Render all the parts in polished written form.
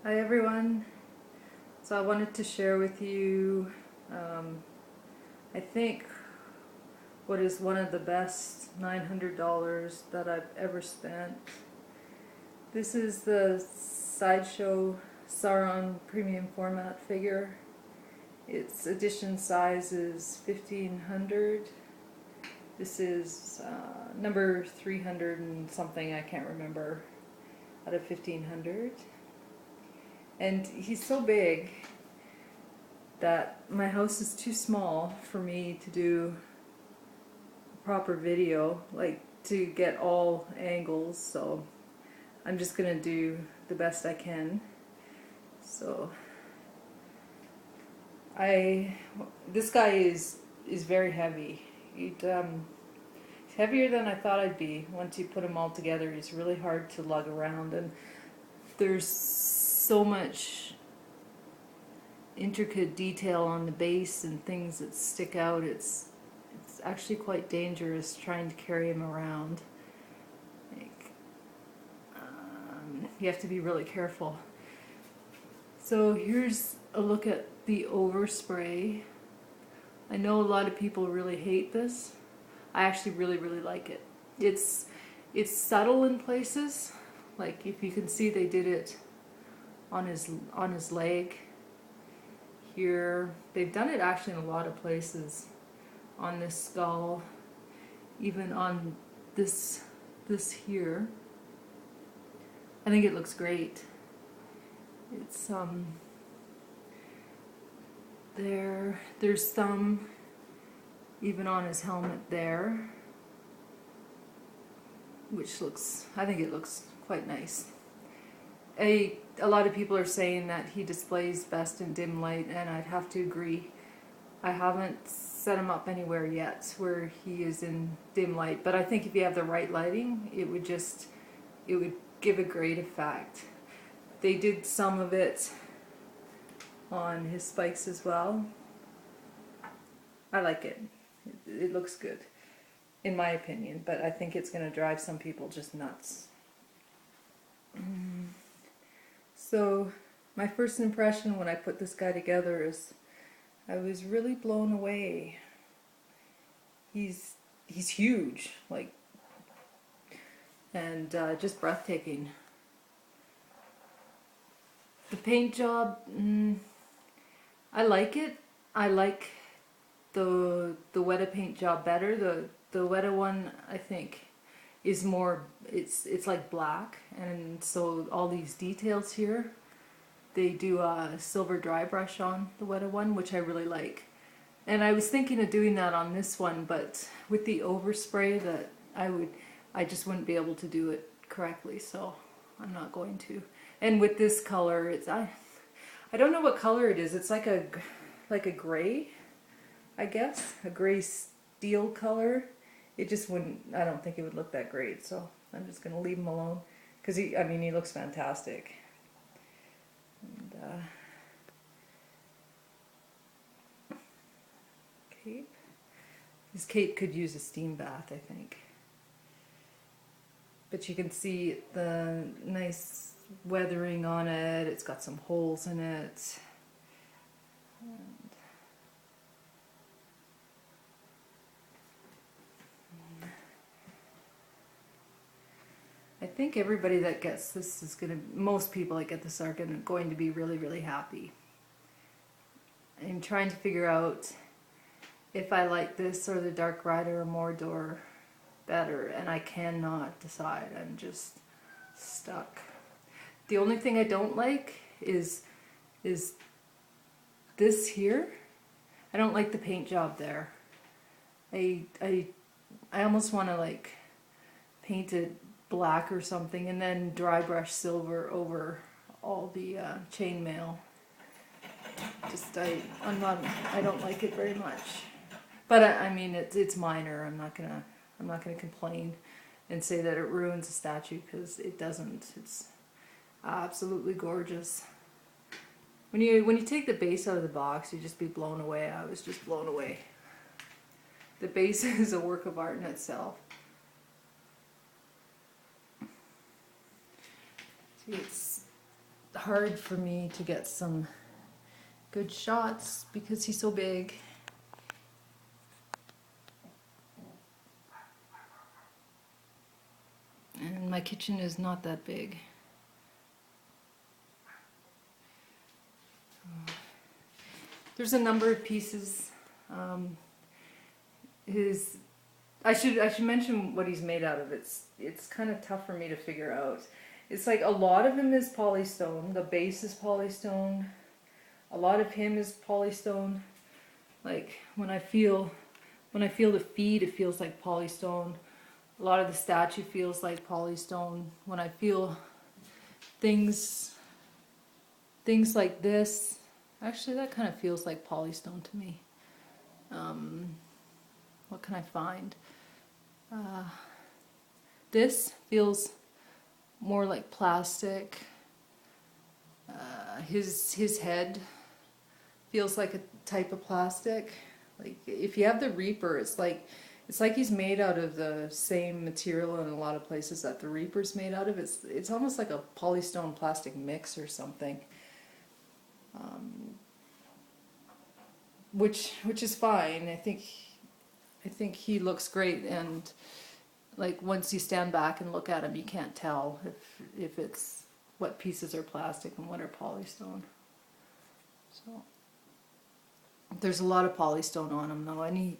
Hi everyone. So I wanted to share with you, I think what is one of the best $900 that I've ever spent. This is the Sideshow Sauron Premium Format figure. Its edition size is 1500. This is number 300 and something, I can't remember, out of 1500. And he's so big that my house is too small for me to do a proper video, like to get all angles, so I'm just gonna do the best I can. So this guy is very heavy. He's heavier than I thought I'd be. Once you put him all together, he's really hard to lug around, and there's so much intricate detail on the base and things that stick out. It's actually quite dangerous trying to carry him around. Like, you have to be really careful. So here's a look at the overspray. I know a lot of people really hate this. I actually really like it. It's subtle in places. Like if you can see, they did it on his leg here. They've done it actually in a lot of places. On this skull, even on this here. I think it looks great. It's there's some even on his helmet there, which looks, I think it looks quite nice. A lot of people are saying that he displays best in dim light, and I'd have to agree. I haven't set him up anywhere yet where he is in dim light, but I think if you have the right lighting, it would give a great effect. They did some of it on his spikes as well. I like it. It looks good, in my opinion, but I think it's going to drive some people just nuts. So my first impression when I put this guy together is I was really blown away. He's huge, like, and just breathtaking. The paint job, I like it. I like the Weta paint job better. The Weta one, I think, is more, it's like black, and so all these details here, they do a silver dry brush on the Weta one, which I really like. And I was thinking of doing that on this one, but with the overspray, that I just wouldn't be able to do it correctly, so I'm not going to. And with this color, I don't know what color it is. It's like a gray, I guess, a gray steel color. It just wouldn't, I don't think it would look that great, so I'm just gonna leave him alone, because he looks fantastic. And, cape. His cape could use a steam bath, I think. But you can see the nice weathering on it. It's got some holes in it. And I think everybody that gets this is most people that get this are going to be really happy. I'm trying to figure out if I like this or the Dark Rider or Mordor better, and I cannot decide. I'm just stuck. The only thing I don't like is this here. I don't like the paint job there. I almost want to like paint it black or something and then dry brush silver over all the chainmail. Just I don't like it very much. But I mean it's minor. I'm not gonna complain and say that it ruins a statue, because it doesn't. It's absolutely gorgeous. When you take the base out of the box, you just be blown away. I was just blown away. The base is a work of art in itself. See, it's hard for me to get some good shots because he's so big. And my kitchen is not that big. There's a number of pieces. I should mention what he's made out of. It's kind of tough for me to figure out. It's like a lot of him is polystone. The base is polystone. A lot of him is polystone. Like when I feel the feet, it feels like polystone. A lot of the statue feels like polystone. When I feel things like this, actually that kind of feels like polystone to me. What can I find? This feels more like plastic. His head feels like a type of plastic. Like if you have the Reaper, it's like he's made out of the same material in a lot of places that the Reaper's made out of. It's almost like a polystone plastic mix or something. Which is fine. I think he looks great, and like once you stand back and look at him, you can't tell if it's what pieces are plastic and what are polystone. So there's a lot of polystone on him though, and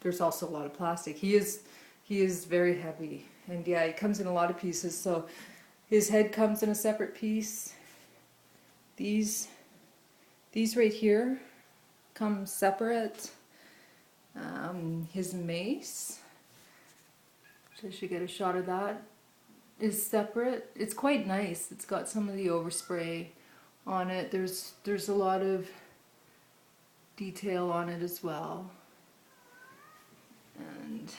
there's also a lot of plastic. He is very heavy, and yeah, he comes in a lot of pieces. So his head comes in a separate piece. These right here come separate. His mace, so I should get a shot of that, is separate. It's quite nice. It's got some of the overspray on it. There's a lot of detail on it as well, and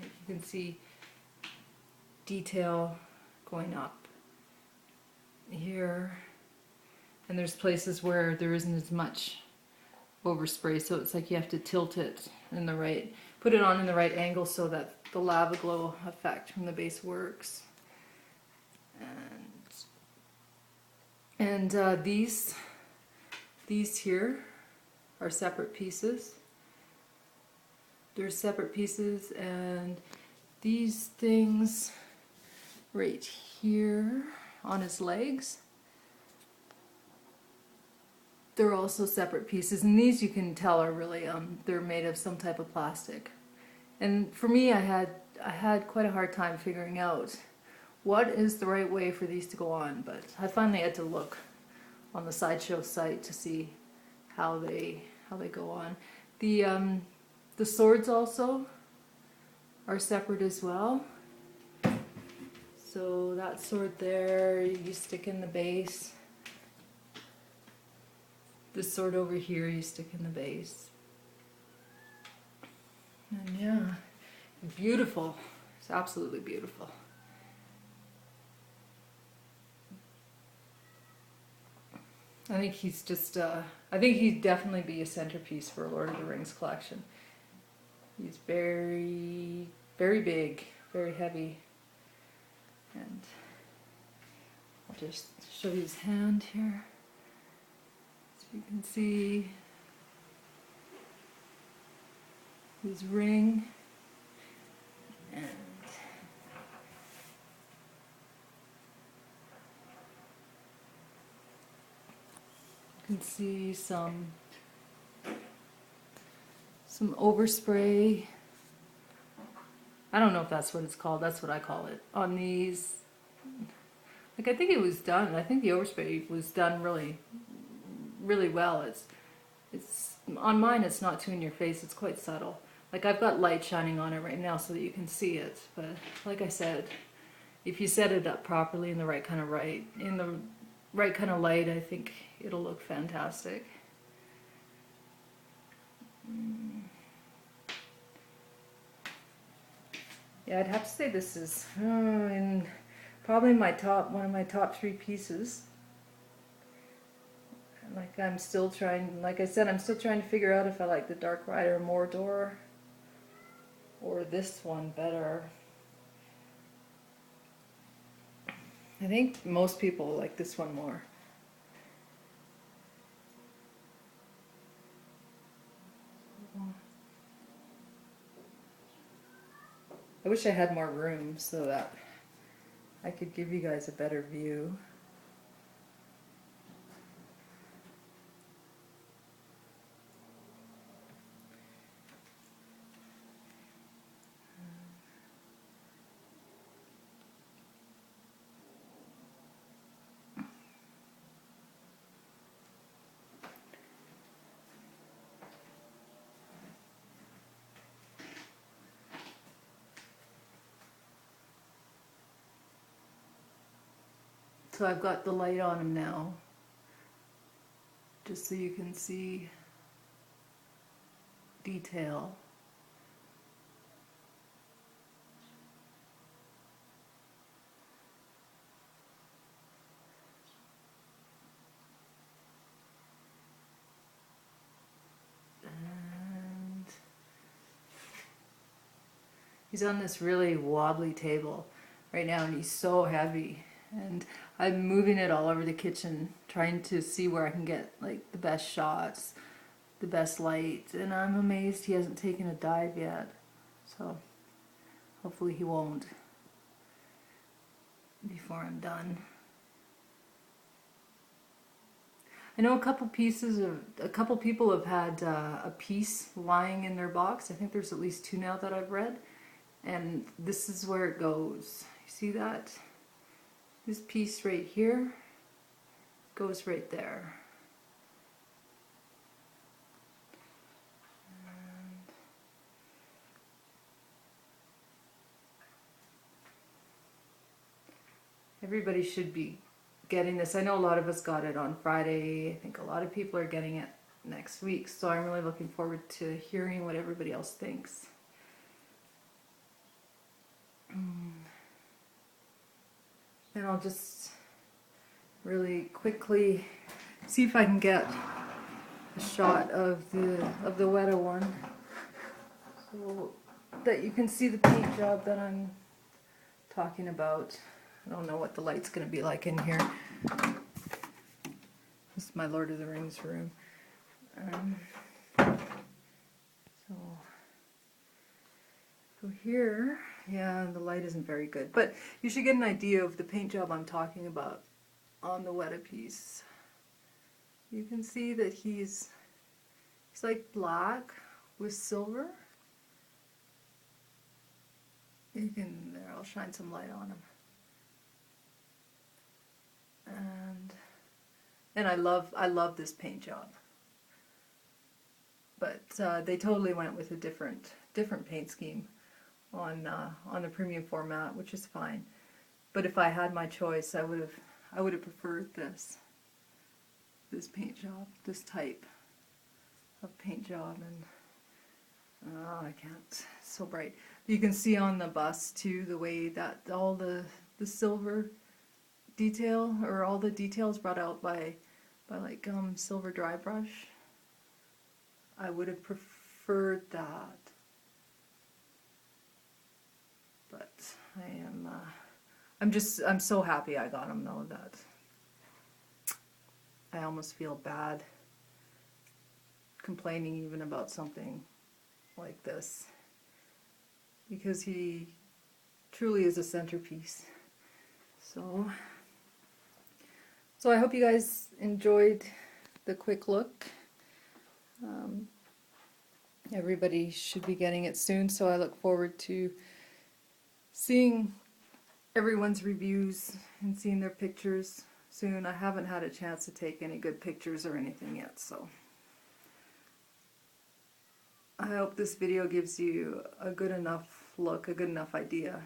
you can see detail going up here, and there's places where there isn't as much overspray, so it's like you have to tilt it in the right, put it on in the right angle so that the lava glow effect from the base works. And these here are separate pieces. They're separate pieces, and these things right here on his legs, they're also separate pieces, and these you can tell are really they're made of some type of plastic. And for me, I had quite a hard time figuring out what is the right way for these to go on, but I finally had to look on the Sideshow site to see how they go on. The swords also are separate as well. So that sword there, you stick in the base. This sword over here, you stick in the base. And yeah, beautiful. It's absolutely beautiful. I think he's just, I think he'd definitely be a centerpiece for a Lord of the Rings collection. He's very, very big, very heavy. And I'll just show you his hand here. You can see his ring, and you can see some overspray. I don't know if that's what it's called. That's what I call it on these. Like I think it was done. I think the overspray was done really well. It's on mine, it's not too in your face, it's quite subtle. Like I've got light shining on it right now so that you can see it, but like I said, if you set it up properly in the right kind of light, I think it'll look fantastic. Yeah, I'd have to say this is in probably one of my top 3 pieces. Like I'm still trying, like I said, I'm still trying to figure out if I like the Dark Rider Mordor or this one better. I think most people like this one more. I wish I had more room so that I could give you guys a better view. So I've got the light on him now, just so you can see detail. And he's on this really wobbly table right now, and he's so heavy. And I'm moving it all over the kitchen, trying to see where I can get like the best shots, the best light. And I'm amazed he hasn't taken a dive yet. So hopefully he won't before I'm done. I know a couple people have had a piece lying in their box. I think there's at least 2 now that I've read. And this is where it goes. You see that? This piece right here goes right there. And everybody should be getting this. I know a lot of us got it on Friday. I think a lot of people are getting it next week. So I'm really looking forward to hearing what everybody else thinks. And I'll just really quickly see if I can get a shot of the Weta one, so that you can see the paint job that I'm talking about. I don't know what the light's going to be like in here. This is my Lord of the Rings room. So here, yeah, the light isn't very good, but you should get an idea of the paint job I'm talking about on the Weta piece. You can see that he's like black with silver. You can, there, I'll shine some light on him. And I love this paint job. But they totally went with a different paint scheme on the premium format, which is fine. But if I had my choice, I would have preferred this paint job, this type of paint job. And oh, I can't, it's so bright. You can see on the bus too the way that all the silver detail, or all the details brought out by like silver dry brush. I would have preferred that. But I'm so happy I got them though, that I almost feel bad complaining even about something like this, because he truly is a centerpiece. So I hope you guys enjoyed the quick look. Everybody should be getting it soon, so I look forward to seeing everyone's reviews and seeing their pictures soon. I haven't had a chance to take any good pictures or anything yet, so I hope this video gives you a good enough look, a good enough idea